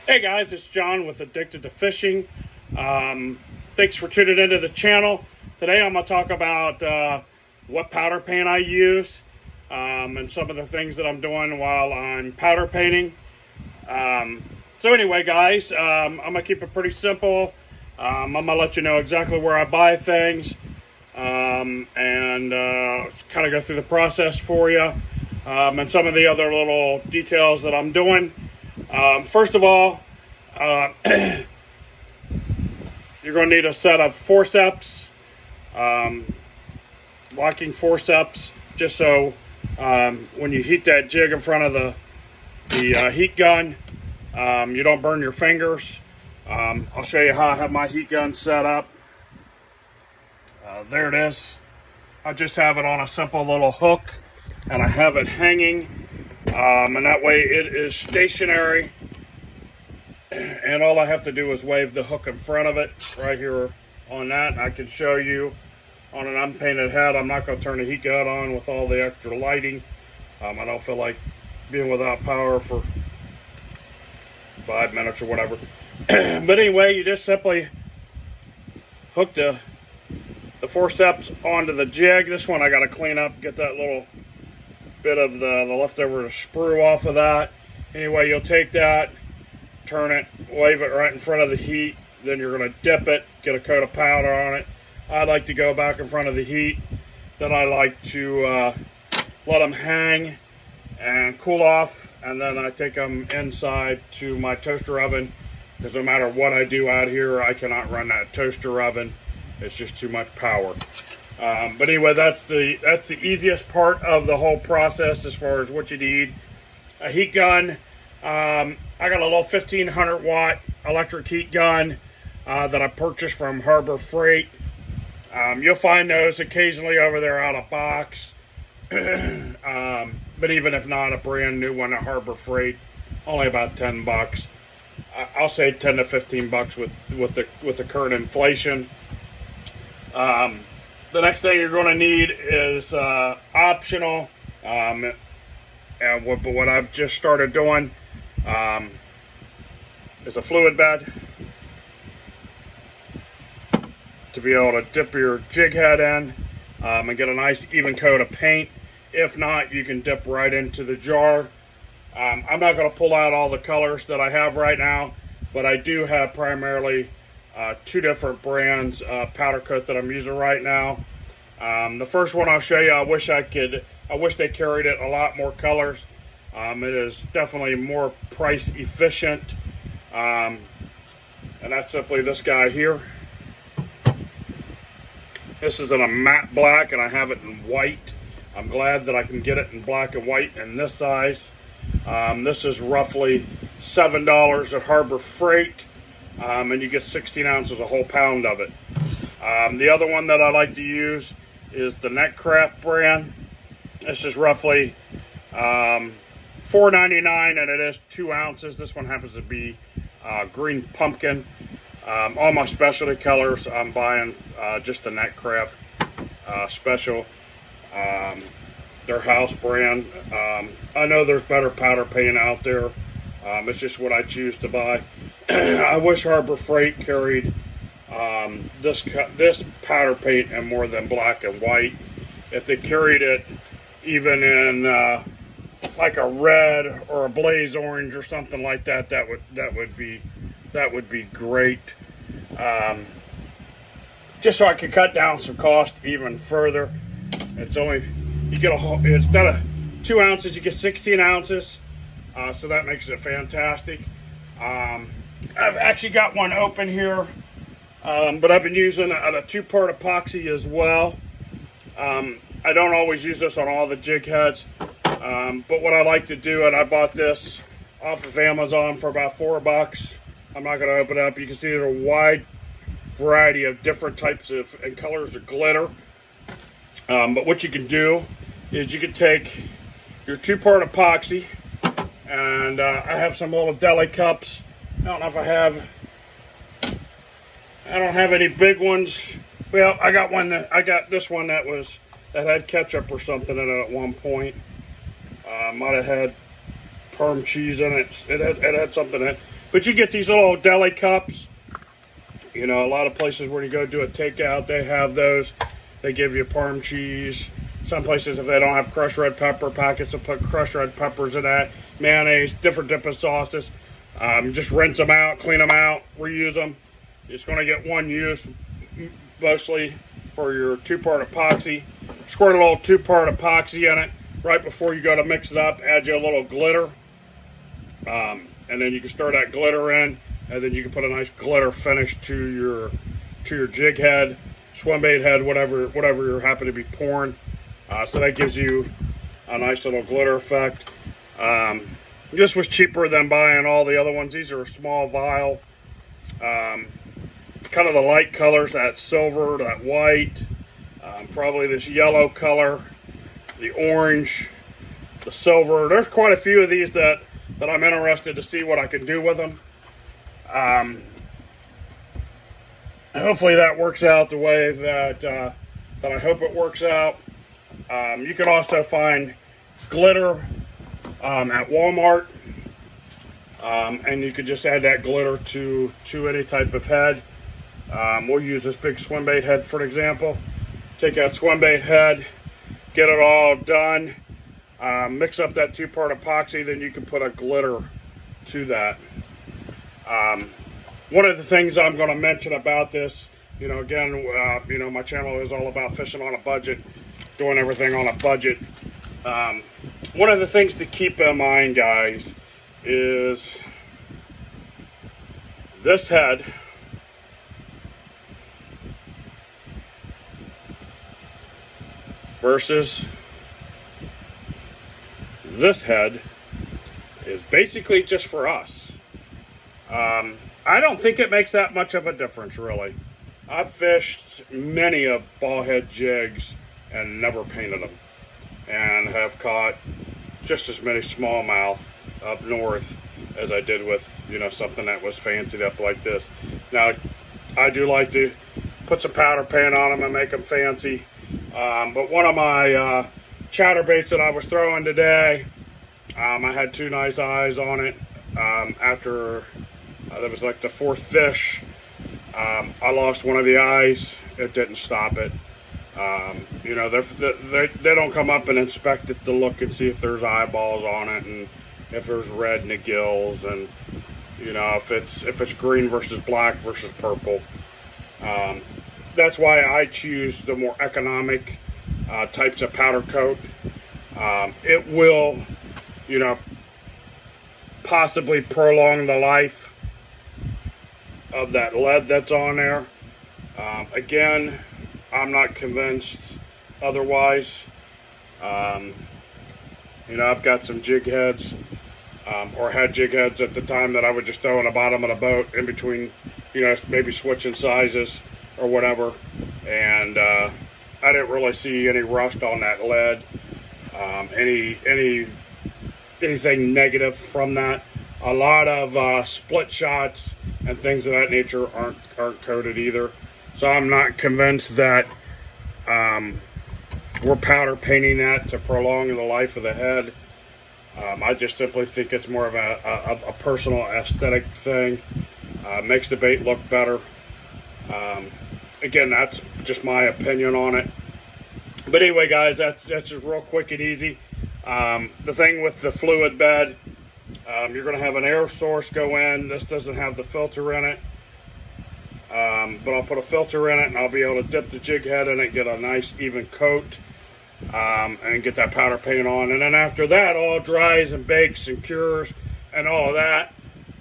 Hey guys, it's John with Addicted to Fishing. Thanks for tuning into the channel. Today I'm going to talk about what powder paint I use and some of the things that I'm doing while I'm powder painting. So anyway guys, I'm going to keep it pretty simple. I'm going to let you know exactly where I buy things and kind of go through the process for you and some of the other little details that I'm doing. First of all, you're going to need a set of forceps, locking forceps, just so when you heat that jig in front of the heat gun, you don't burn your fingers. I'll show you how I have my heat gun set up. There it is. I just have it on a simple little hook, and I have it hanging. And that way it is stationary, and all I have to do is wave the hook in front of it right here on that, and I can show you on an unpainted head. I'm not going to turn the heat gun on with all the extra lighting. I don't feel like being without power for 5 minutes or whatever. But anyway, you just simply hook the forceps onto the jig. This one I got to clean up, get that little bit of the leftover sprue off of that. Anyway, you'll take that, turn it, wave it right in front of the heat, then you're going to dip it, get a coat of powder on it. I like to go back in front of the heat, then I like to let them hang and cool off, and then I take them inside to my toaster oven, because no matter what I do out here, I cannot run that toaster oven. It's just too much power. But anyway, that's the easiest part of the whole process as far as what you need. A heat gun. I got a little 1500 watt electric heat gun that I purchased from Harbor Freight. You'll find those occasionally over there out of box. But even if not, a brand new one at Harbor Freight, only about 10 bucks. I'll say 10 to 15 bucks with the current inflation. The next thing you're going to need is optional, and what I've just started doing is a fluid bed to be able to dip your jig head in and get a nice even coat of paint. If not, you can dip right into the jar. I'm not going to pull out all the colors that I have right now, but I do have primarily two different brands powder coat that I'm using right now. The first one I'll show you, I wish they carried it a lot more colors. It is definitely more price efficient, and that's simply this guy here. This is in a matte black, and I have it in white. I'm glad that I can get it in black and white in this size. This is roughly $7 at Harbor Freight. And you get 16 ounces, a whole pound of it. The other one that I like to use is the Netcraft brand. This is roughly $4.99, and it is 2 ounces. This one happens to be green pumpkin. All my specialty colors, I'm buying just the Netcraft special. Their house brand. I know there's better powder paint out there. It's just what I choose to buy. I wish Harbor Freight carried this powder paint in more than black and white. If they carried it even in like a red or a blaze orange or something like that, that would be great. Just so I could cut down some cost even further. It's only, you get a whole, instead of 2 ounces, you get 16 ounces. So that makes it fantastic. I've actually got one open here, but I've been using a two-part epoxy as well. I don't always use this on all the jig heads, but what I like to do, and I bought this off of Amazon for about 4 bucks. I'm not going to open it up. You can see there's a wide variety of different types of and colors of glitter. But what you can do is you can take your two-part epoxy, and I have some little deli cups. I don't know if I don't have any big ones. Well, I got this one that had ketchup or something in it at one point. Might have had Parm cheese in it. It had something in it. But you get these little deli cups. You know, a lot of places where you go do a takeout, they have those. They give you Parm cheese. Some places, if they don't have crushed red pepper packets, will put crushed red peppers in that. Mayonnaise, different dip of sauces. Just rinse them out, clean them out, reuse them. You're just going to get one use, mostly for your two-part epoxy. Squirt a little two-part epoxy in it right before you go to mix it up. Add you a little glitter. And then you can stir that glitter in. And then you can put a nice glitter finish to your jig head, swim bait head, whatever you're happy to be pouring. So that gives you a nice little glitter effect. This was cheaper than buying all the other ones. These are a small vial. Kind of the light colors, that silver, that white, probably this yellow color, the orange, the silver. There's quite a few of these that I'm interested to see what I can do with them. Hopefully that works out the way that I hope it works out. You can also find glitter at Walmart, and you could just add that glitter to any type of head. We'll use this big swim bait head for an example. Take that swim bait head, get it all done, mix up that two-part epoxy, then you can put a glitter to that. One of the things I'm going to mention about this, you know, again, you know, my channel is all about fishing on a budget, doing everything on a budget. One of the things to keep in mind, guys, is this head versus this head is basically just for us. I don't think it makes that much of a difference, really. I've fished many of ball head jigs and never painted them, and have caught just as many smallmouth up north as I did with, you know, something that was fancied up like this. Now, I do like to put some powder paint on them and make them fancy, but one of my chatterbaits that I was throwing today, I had two nice eyes on it. After that was like the fourth fish, I lost one of the eyes. It didn't stop it. You know, they don't come up and inspect it to look and see if there's eyeballs on it and if there's red in the gills, and you know, if it's green versus black versus purple. That's why I choose the more economic types of powder coat. It will, you know, possibly prolong the life of that lead that's on there. Again, I'm not convinced otherwise. You know, I've got some jig heads, or had jig heads at the time that I would just throw in the bottom of the boat in between, you know, maybe switching sizes or whatever. And I didn't really see any rust on that lead, anything negative from that. A lot of split shots and things of that nature aren't coated either. So I'm not convinced that we're powder painting that to prolong the life of the head. I just simply think it's more of a personal aesthetic thing. Makes the bait look better. Again, that's just my opinion on it. But anyway, guys, that's just real quick and easy. The thing with the fluid bed, you're going to have an air source go in. This doesn't have the filter in it. But I'll put a filter in it, and I'll be able to dip the jig head in it, get a nice even coat, and get that powder paint on. And then after that, all dries and bakes and cures and all of that.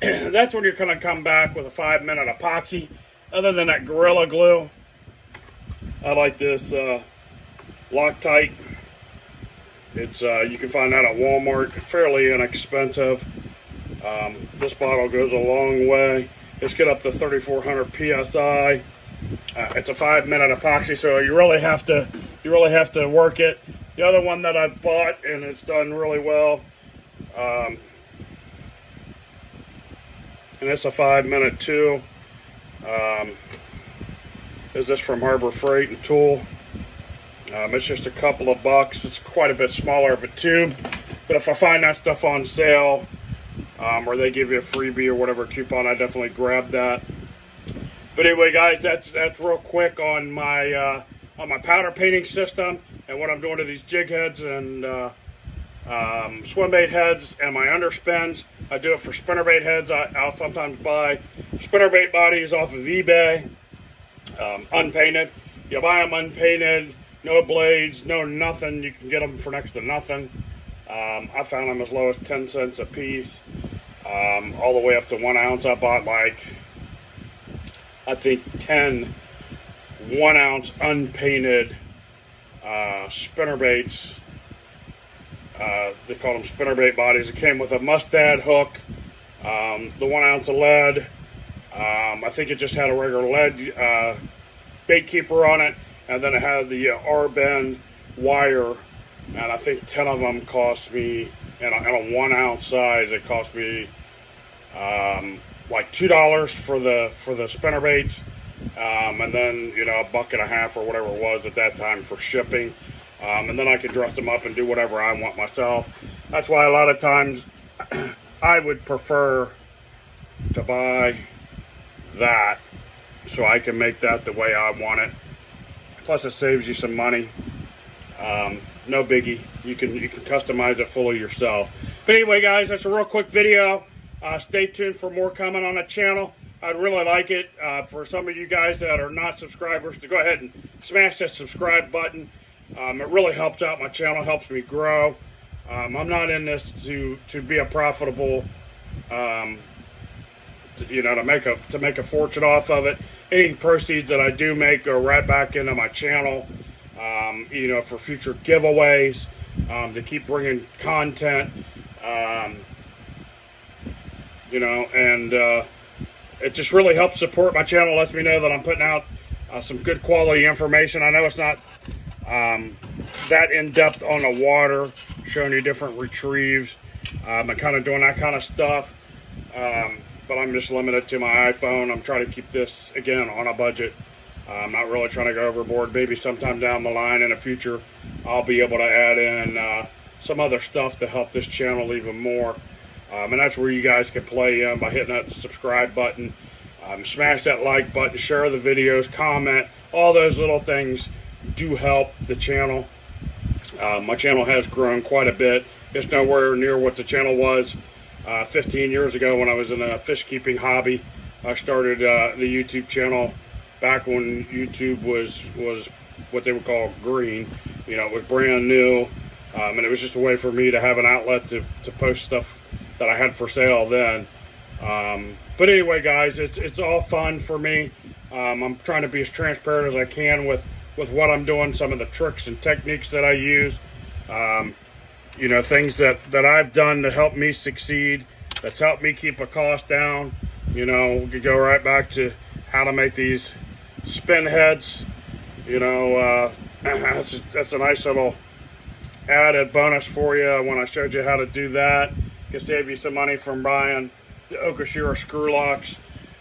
That's when you're going to come back with a 5-minute epoxy. Other than that Gorilla Glue, I like this Loctite. It's you can find that at Walmart, fairly inexpensive. This bottle goes a long way. It's get up to 3,400 psi. It's a 5-minute epoxy, so you really have to work it. The other one that I bought, and it's done really well, and it's a 5-minute too. Is this from Harbor Freight and Tool? It's just a couple of bucks. It's quite a bit smaller of a tube, but if I find that stuff on sale, or they give you a freebie or whatever coupon, I definitely grab that. But anyway, guys, that's real quick on my powder painting system and what I'm doing to these jig heads and swim bait heads and my underspins. I do it for spinnerbait heads. I'll sometimes buy spinnerbait bodies off of eBay, unpainted. You buy them unpainted, no blades, no nothing. You can get them for next to nothing. I found them as low as 10 cents a piece, all the way up to 1 ounce. I bought like, I think 10 1 ounce unpainted spinnerbaits. They call them spinnerbait bodies. It came with a mustad hook, the 1 ounce of lead. I think it just had a regular lead bait keeper on it, and then it had the R-bend wire, and I think 10 of them cost me, in a 1 ounce size, it cost me like $2 for the spinnerbaits, and then, you know, $1.50 or whatever it was at that time for shipping. And then I could dress them up and do whatever I want myself. That's why a lot of times I would prefer to buy that so I can make that the way I want it. Plus it saves you some money. No biggie. You can customize it fully yourself. But anyway, guys, that's a real quick video. Stay tuned for more coming on the channel. I'd really like it for some of you guys that are not subscribers to go ahead and smash that subscribe button. It really helps out my channel, helps me grow. I'm not in this to be a profitable, you know, to make a fortune off of it. Any proceeds that I do make go right back into my channel, you know, for future giveaways, to keep bringing content, you know, and it just really helps support my channel, lets me know that I'm putting out some good quality information. I know it's not that in-depth on the water, showing you different retrieves, and kind of doing that kind of stuff, but I'm just limited to my iPhone. I'm trying to keep this, again, on a budget. I'm not really trying to go overboard. Maybe sometime down the line in the future I'll be able to add in some other stuff to help this channel even more, and that's where you guys can play in by hitting that subscribe button, smash that like button, share the videos, comment. All those little things do help the channel. My channel has grown quite a bit. It's nowhere near what the channel was 15 years ago when I was in a fish keeping hobby. I started the YouTube channel back when YouTube was what they would call green. You know, it was brand new, and it was just a way for me to have an outlet to post stuff that I had for sale then. But anyway, guys, it's all fun for me. I'm trying to be as transparent as I can with what I'm doing, some of the tricks and techniques that I use, you know, things that I've done to help me succeed, that's helped me keep a cost down. You know, we could go right back to how to make these spin heads. You know, that's a nice little added bonus for you when I showed you how to do that. Can save you some money from buying the Okashira screw locks.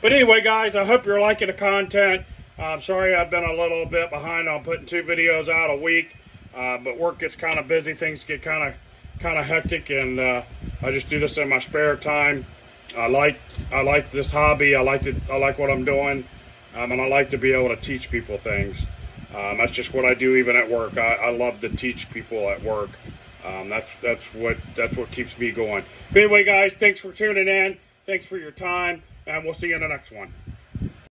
But anyway, guys, I hope you're liking the content. I'm sorry I've been a little bit behind on putting 2 videos out a week, but work gets kind of busy, things get kind of hectic, and I just do this in my spare time. I like this hobby. I like what I'm doing, and I like to be able to teach people things. That's just what I do even at work. I love to teach people at work. That's what keeps me going. But anyway, guys, thanks for tuning in. Thanks for your time, and we'll see you in the next one.